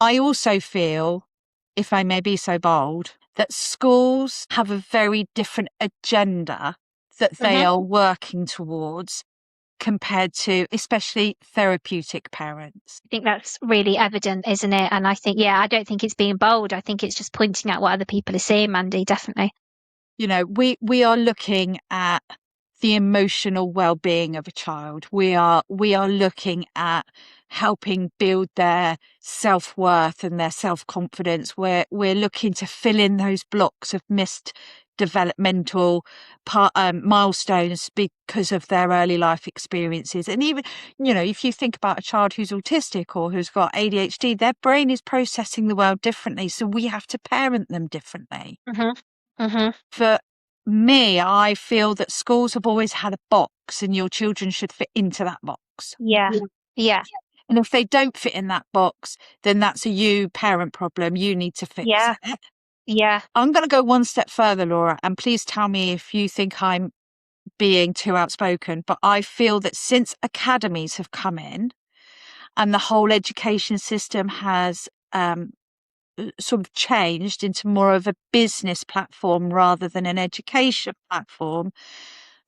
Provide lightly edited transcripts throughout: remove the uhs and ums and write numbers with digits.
I also feel, if I may be so bold, that schools have a very different agenda that they are working towards compared to especially therapeutic parents. I think that's really evident, isn't it? And I think, I don't think it's being bold. I think it's just pointing out what other people are seeing, Mandie, definitely. You know, we are looking at the emotional well-being of a child. We are looking at helping build their self-worth and their self-confidence. We're looking to fill in those blocks of missed developmental milestones because of their early life experiences. And even, you know, if you think about a child who's autistic or who's got ADHD, their brain is processing the world differently. So we have to parent them differently. For me, I feel that schools have always had a box and your children should fit into that box. Yeah. And if they don't fit in that box, then that's a you parent problem. You need to fix it. Yeah. I'm going to go one step further, Laura, and please tell me if you think I'm being too outspoken, but I feel that since academies have come in and the whole education system has sort of changed into more of a business platform rather than an education platform,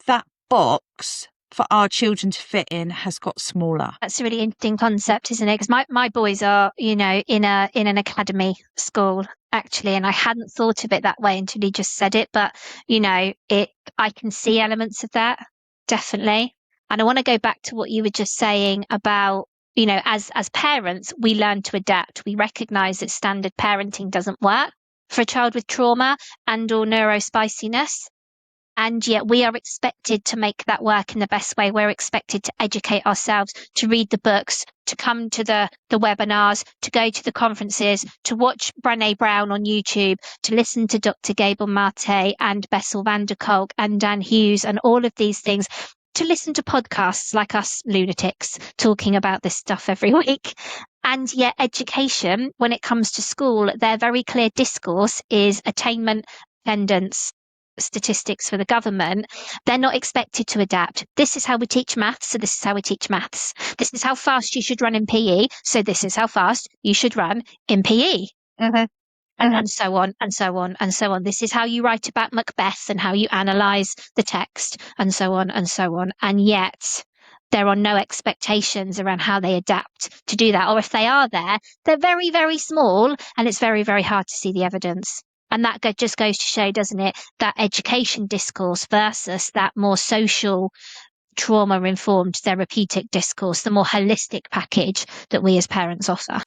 that box for our children to fit in has got smaller. That's a really interesting concept, isn't it? Because my boys are, in an academy school, actually, and I hadn't thought of it that way until he just said it. But, I can see elements of that, definitely. And I want to go back to what you were just saying about, as parents, we learn to adapt. We recognize that standard parenting doesn't work for a child with trauma and or neurospiciness. And yet we are expected to make that work in the best way. We're expected to educate ourselves, to read the books, to come to the webinars, to go to the conferences, to watch Brené Brown on YouTube, to listen to Dr. Gabor Mate and Bessel van der Kolk and Dan Hughes and all of these things, to listen to podcasts like us lunatics talking about this stuff every week. And yet education, when it comes to school, their very clear discourse is attainment, attendance, statistics for the government. They're not expected to adapt. This is how we teach maths, so this is how we teach maths. This is how fast you should run in PE, so this is how fast you should run in PE. And so on and so on and so on. This is how you write about Macbeth and how you analyze the text and so on and so on. And yet there are no expectations around how they adapt to do that. Or if they are there, they're very, very small and it's very, very hard to see the evidence. And that just goes to show, doesn't it, that education discourse versus that more social, trauma-informed therapeutic discourse, the more holistic package that we as parents offer.